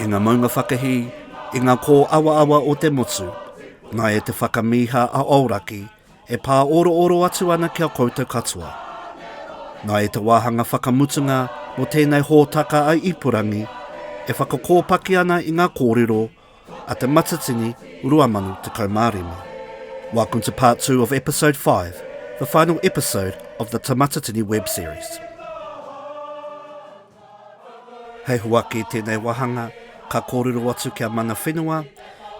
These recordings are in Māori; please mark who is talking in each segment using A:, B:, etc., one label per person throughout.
A: ngā maunga whakahi, i ngā kō awa-awa o te motu, nā e te whakamiha a auraki, e pā oro atu ana kia koutou katoa. Nā e te wāhanga whakamutunga mo tēnei hōtaka-a-ipurangi, e whakakōpaki ana i ngā kōrero a te Matatini Uruamanu te kaumārima. Welcome to part 2 of episode 5, the final episode of the Te Matatini Web Series. Hei hua ki tēnei wahanga, ka kōrero atu kia Mana Whenua,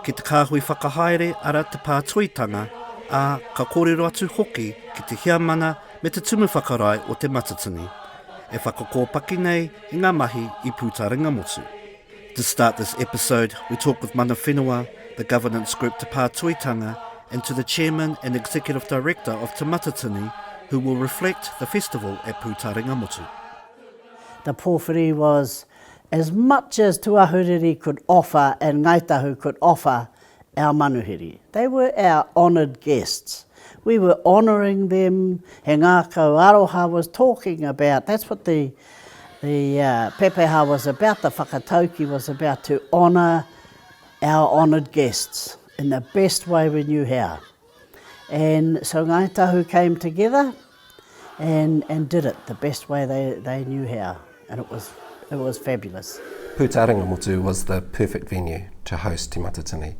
A: ki te kāhui whakahaere ara te Pātuitanga, a ka kōrero atu hoki ki te hiamana me te tumu whakarai o te Matatini, e whakakōpaki nei i ngā mahi i puta motu. To start this episode, we talk with Mana Whenua, the governance group Te Pātuitanga, and to the chairman and executive director of Te Matatini, who will reflect the festival at Puta motu.
B: The pōwhiri was as much as Tūāhuriri could offer and Ngāi Tahu could offer our manuhiri. They were our honoured guests. We were honouring them. He Ngākau Aroha was talking about, that's what the pepeha was about, the whakatauki was about, to honour our honoured guests in the best way we knew how. And so Ngāi Tahu came together and did it the best way they knew how. And it was fabulous.
C: Puta motu was the perfect venue to host Te Matatini.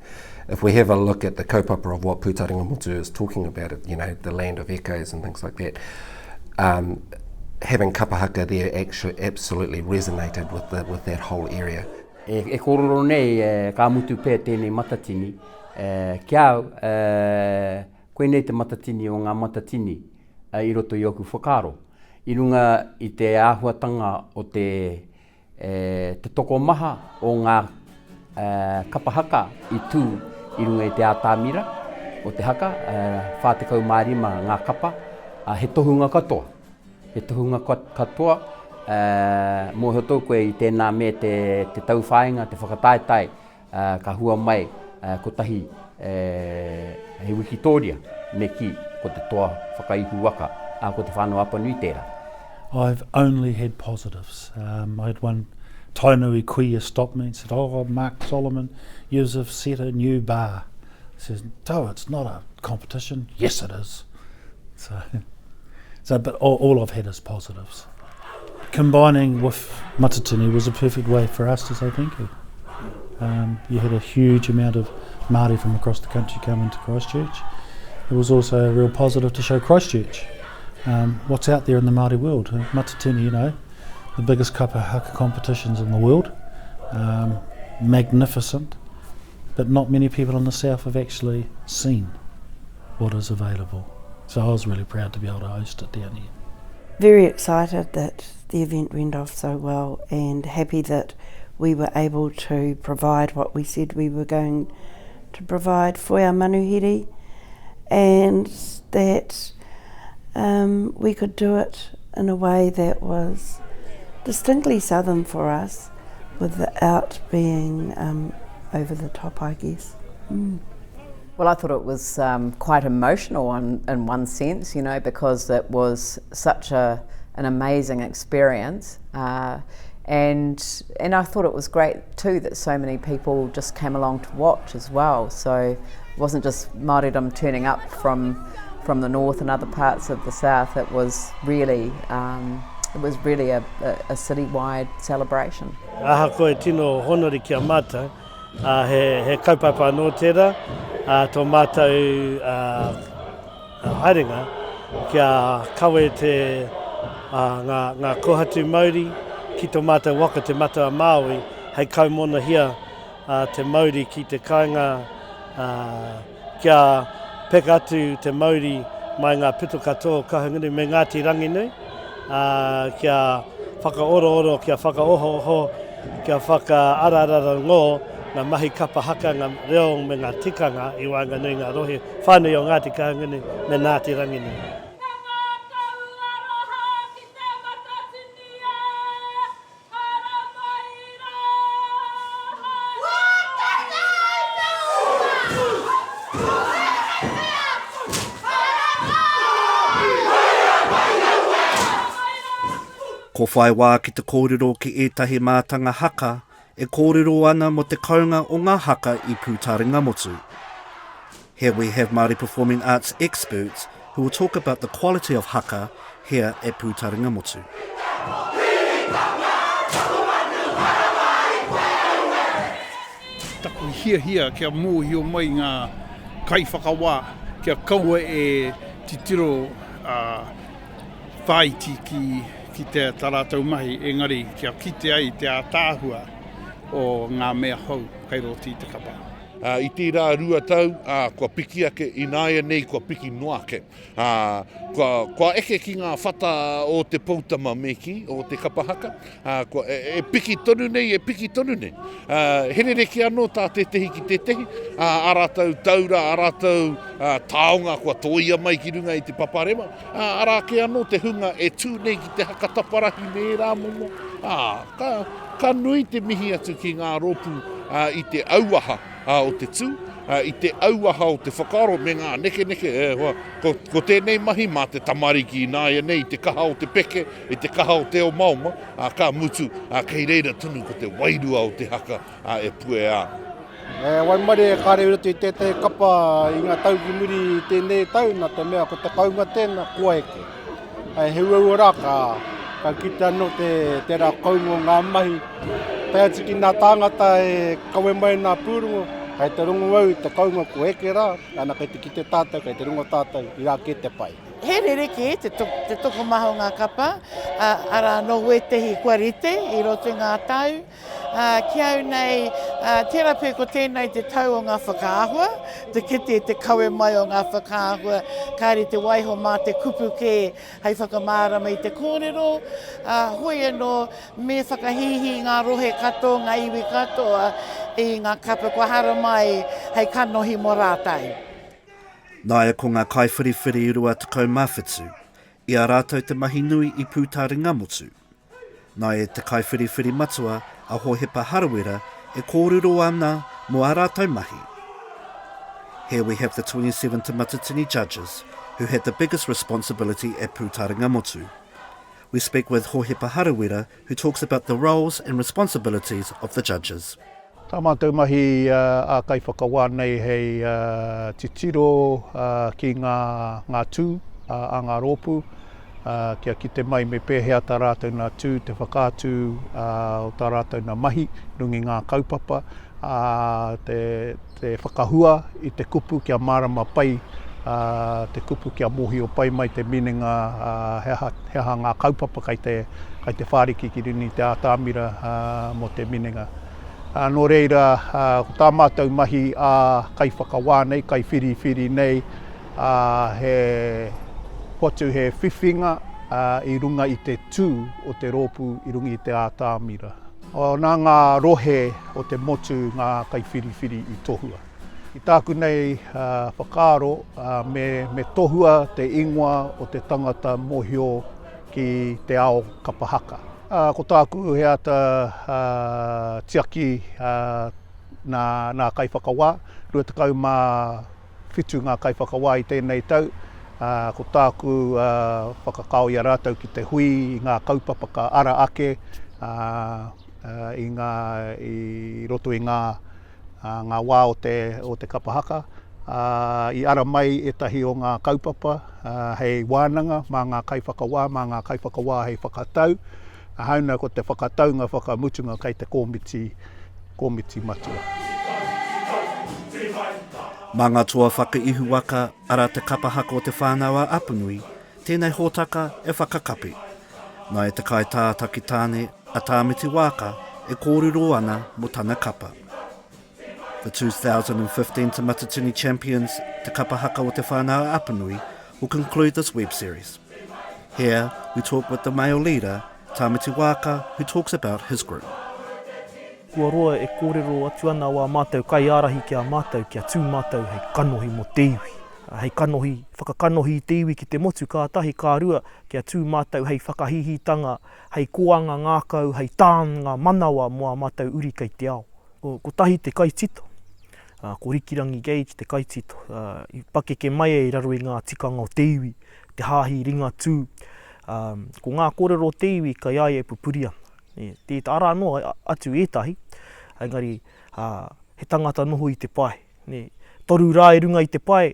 C: If we have a look at the kaupapa of what Puta motu is talking about, you know, the land of echoes and things like that, having Kapa Haka there actually absolutely resonated with that whole area.
D: E kororo nei ka mutu pē tēnei matatini, kia au, koe nei te matatini o ngā matatini i roto i oku whakaro. I runga i te āhuatanga o te toko maha o ngā Kapa Haka i tū i runga i te ātāmira o te haka, whātekau mārima ngā kapa, he tohunga katoa. He tohunga katoa, mō hotou koe i tēnā me te tauwhāinga, te whakataetai, ka hua mai kotahi he wikitoria me ki ko te toa whakaihu waka, ko te whānau Apanui tērā.
E: I've only had positives. I had one tainui kuia stop me and said, "Oh, Mark Solomon, you have set a new bar." He says, "No, it's not a competition." "Yes, it is." So, but all I've had is positives. Combining with Matatini was a perfect way for us to say thank you. You had a huge amount of Māori from across the country come into Christchurch. It was also a real positive to show Christchurch what's out there in the Māori world. Matatini, you know, the biggest Kapa Haka competitions in the world, magnificent, but not many people in the south have actually seen what is available. So I was really proud to be able to host it down here.
F: Very excited that the event went off so well, and happy that we were able to provide what we said we were going to provide for our manuhiri, and that we could do it in a way that was distinctly southern for us without being over the top, I guess.
G: Well, I thought it was quite emotional in one sense, you know, because it was such an amazing experience, and I thought it was great too that so many people just came along to watch as well. So it wasn't just Māoridom turning up from the north and other parts of the south. It was really a citywide celebration.
H: Aha koe tino honori kia mata, he kaupapa no tērā, tō mātou haerenga, kia kawe te ngā kohatu Māori, ki tō mātou waka te matua Māui, hei kaumona hia te Māori ki te kāinga, kia peka atu te Māori mai ngā pito katoa kahungunu me Ngāti Ranginui, kia whakaoro-oro, kia whakaoho-oho, kia whakaararara ngō, ngā mahi Kapa Haka, ngā reo me ngā tikanga i Whanganui ngā rohe whānui o Ngāti Kahungunu me Ngāti Ranginui.
A: Ko whai wā ki te kōrero ki ētahi mātanga haka e kōrero ana mo te kaunga o ngā haka I Pūtaringa motu. Here we have Māori performing arts experts who will talk about the quality of haka here at Pūtaringa motu.
I: Taku hia kia mōhio mai ngā kai whakawā, kia kaua e titiro whaiti ki te taratau mahi, engari kia kite ai te ātāhua o ngā mea hau, kai roti te kapa.
J: I tērā rua tau, kua piki ake I Nāia nei, kua piki noa ake. Kua eke ki ngā whata o te poutama meki, o te Kapa Haka. Kua e piki tonu nei, Herereki anō tā te tehi ki te tehi. Aratau taura, aratau taonga, kua toia mai ki runga I te paparema. Arake anō te hunga e tū nei ki te haka taparahi me rā momo. Ka nui te mihi atu ki ngā ropu I te auaha o te tū, I te auaha o te whakaro me ngā neke, ko tēnei mahi mā te tamariki I Nāia nei, te kaha o te peke, I te kaha o te o mauma, ka mutu, kei reira tunu ko te wairua o te haka e pue ā.
K: Waimare e kāre uratu I te kapa I ngā tau ki muri tēnei tau, nā te mea ko te kaunga tēnā kua eke. He ua rā ka kite anō te rā kaunga o ngā mahi, Pea tiki nā tāngata e kawe mai nā pūrungo, kai te rungo au te kaunga ko eke rā, ana kai te ki te tātou, kai te rungo tātou, I rā ke te pai.
L: He rereke te toko maho ngā kapa, ara no wetehi kua rite I roto ngā tau. Ki au nei, tērā pē ko tēnei te tau o ngā whakaahua, te kite te kawe mai o ngā whakaahua, kāre te waiho mā te kupu ke hei whakamārama I te kōrero, hoi anō me whakahihi ngā rohe katoa, ngā iwi katoa I ngā kapa kua hara mai hei kanohi mo rātai.
A: Nāia ko ngā kaiwhiriwhiri I rua tekau mawhitu, I a rātou te mahi nui I Pūtaringa motu. Nāia te kaiwhiriwhiri matua a Hohepa Harawira e kōrero ana mo a rātou mahi. Here we have the 27 Te Matatini judges who had the biggest responsibility at Pūtaringa motu. We speak with Hohepa Harawira who talks about the roles and responsibilities of the judges.
K: Tā mātou mahi a kai whakawā nei hei titiro ki ngā tū a ngā rōpu, kia ki te mai me pēhea tā rātou ngā tū, te whakātū o tā rātou ngā mahi, rungi ngā kaupapa, te whakahua I te kupu kia mārama pai, te kupu kia mohi o pai mai te minenga heha ngā kaupapa kai te whāriki ki rini te ātāmira mo te minenga. Nō reira, ko tā mātou mahi kai whakawā nei, kai whiri nei, he potu he whiwhinga I runga I te tū o te rōpu I runga I te ātāmira. O nā ngā rohe o te motu ngā kai whiri I tohua. I tāku nei whakaaro me tohua te ingoa o te tangata mohio ki te ao Kapa Haka. Ko tāku he ata tiaki nā kai whakawā, rua tekau mā whitu ngā kai whakawā I tēnei tau. Ko tāku whakakao I a rātou ki te hui I ngā kaupapa ka ara ake, I roto I ngā wā o te Kapa Haka. I ara mai etahi o ngā kaupapa, hei wānanga, mā ngā kai whakawā, mā ngā kai whakawā hei whakatau. Hauna ko te whakataunga, whakamutunga kai te kōmiti matua.
A: Mā ngā toa whakaihu waka ara te Kapa Haka o te Whānau a Apanui, tēnei hōtaka e whakakapi. Nāia te kai tātaki Tāne a Tamati Waaka e kōrero ana mo tana kapa. The 2015 Te Matatini champions, Te Kapa Haka o te Whānau a Apanui, will conclude this web series. Here we talk with the male leader, Tamati Waaka, who talks about his group.
M: Kua roa e kōrero atu ana wā mātou kai ārahi kia mātou, kia tū mātou hei kanohi mo te iwi. Hei kanohi, whakakanohi te iwi ki te motu kātahi kārua, kia tū mātou hei whakahihitanga, hei koanga ngākau, hei tānga manawa moa mātou uri kei te ao. Ko tahi te kaitito, ko rikirangi gauge te kaitito, I pakeke mai e raro I ngā tikanga o te iwi, te hāhi ringa tū. Ko ngā kōrero te iwi kai ai e pupuria. Te ara noa atu ētahi, engari he tangata noho i te pai. Toru rā e runga i te pai,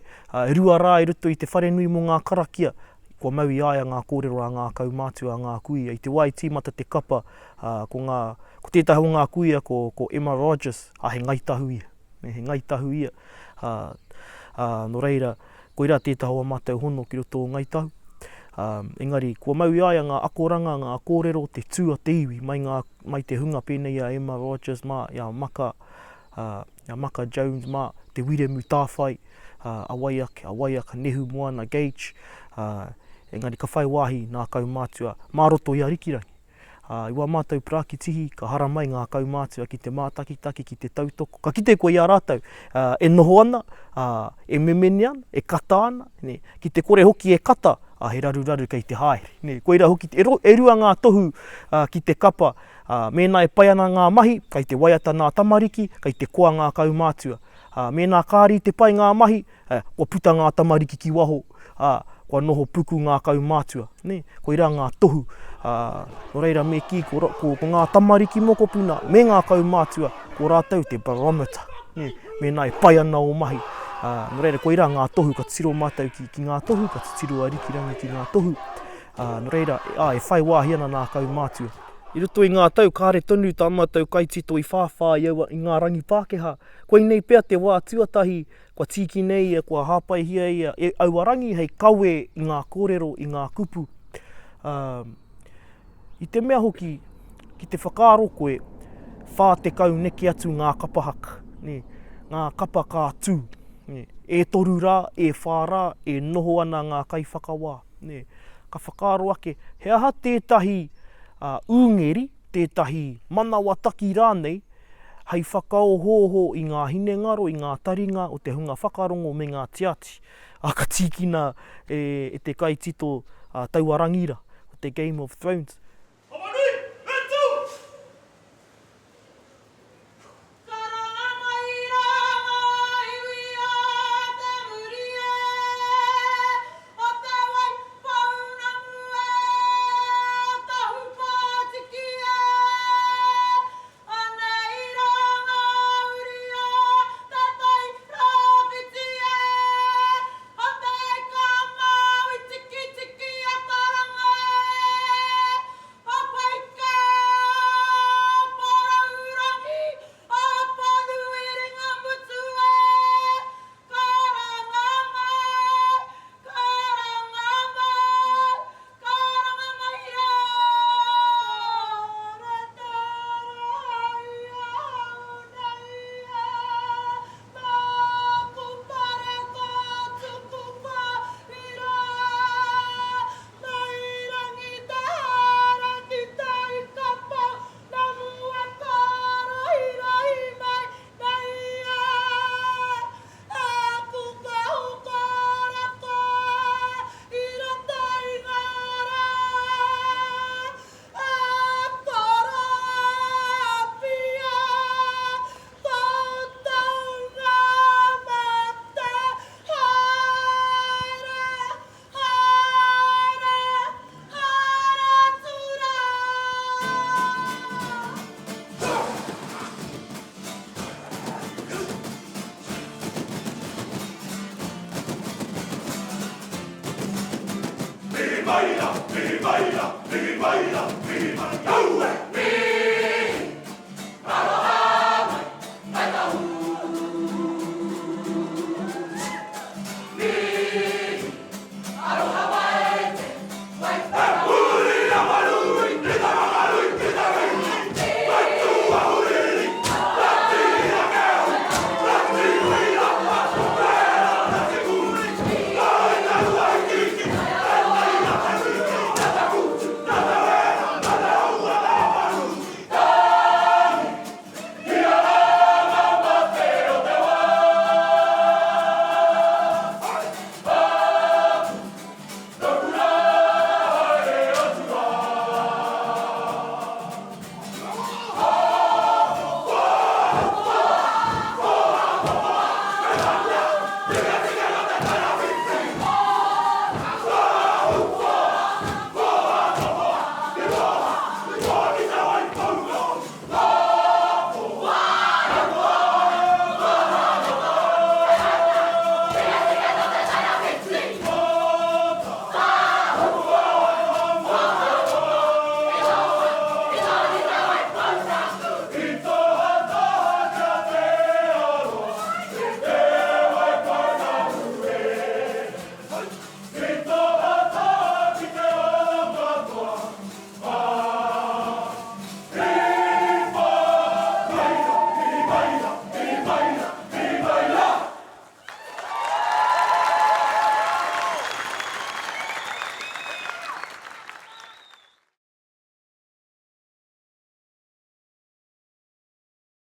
M: rua rā e ruto i te wharenui mō ngā karakia, kua mau i aia ngā kōrero a ngā kaumātua, ngā kuia. I te wai tīmata te kapa, ko tētahi o ngā kuia ko Emma Rogers, he Ngāi Tahu ia. He Ngāi Tahu ia. No reira, ko ira tētahi o mātou hono ki roto o Ngāi Tahu. Engari, kua mau i aia ngā akoranga, ngā kōrero, te tua te iwi, mai te hunga pēnei a Emma Rogers, ia Maka Jones, te wire mu tāwhai, a waiaka nehu moana Gage, engari ka whai wāhi nā kaumātua, māroto i a rikirangi. I wā mātou prāki tihi, ka hara mai ngā kaumātua ki te mātakitaki, ki te tautoko. Ka kite koe i a rātou, e noho ana, e memene ana, e kata ana, ki te kore hoki e kata, he raru kei te haere. Koe ira hoki, e rua ngā tohu ki te kapa, mēnā e pai ana ngā mahi, kei te waiata ngā tamariki, kei te koa ngā kaumātua. Mēnā kāri te pai ngā mahi, kua puta ngā tamariki ki waho, kua noho puku ngā kaumātua. Ko ira ngā tohu, no reira me ki ko ngā tamariki moko puna, me ngā kaumātua, ko rātou te barometer. Mēnā e pai ana o mahi. No reira, ko ira ngā tohu, ka tiro mātou ki ngā tohu, ka tiro a rikirangi ki ngā tohu. No reira, e whai wāhi ana ngā kaumātua. I roto i ngā tau, kāre tonu tā mātou kaitito i whāwhā i ngā rangi Pākehā. Koe nei pēr te wā tuatahi, kua tiki nei, kua hāpai hia ia, e auarangi hei kawe i ngā kōrero, i ngā kupu. I te mea hoki, ki te whakaaro koe, whā te kau neki atu ngā kapa haka, ngā kapa kā tū. E toru rā, e whā rā, e noho ana ngā kai whakawā. Ka whakaaro ake, he aha tētahi ūngeri, tētahi manawa taki rānei, hei whakao hōhō i ngā hinengaro, i ngā taringa o te hunga whakarongo me ngā tiati. Ka tīkina e te kaitito tauarangira, o te Game of Thrones.
N: Mihi baila, mihi baila, mihi baila, mihi baila,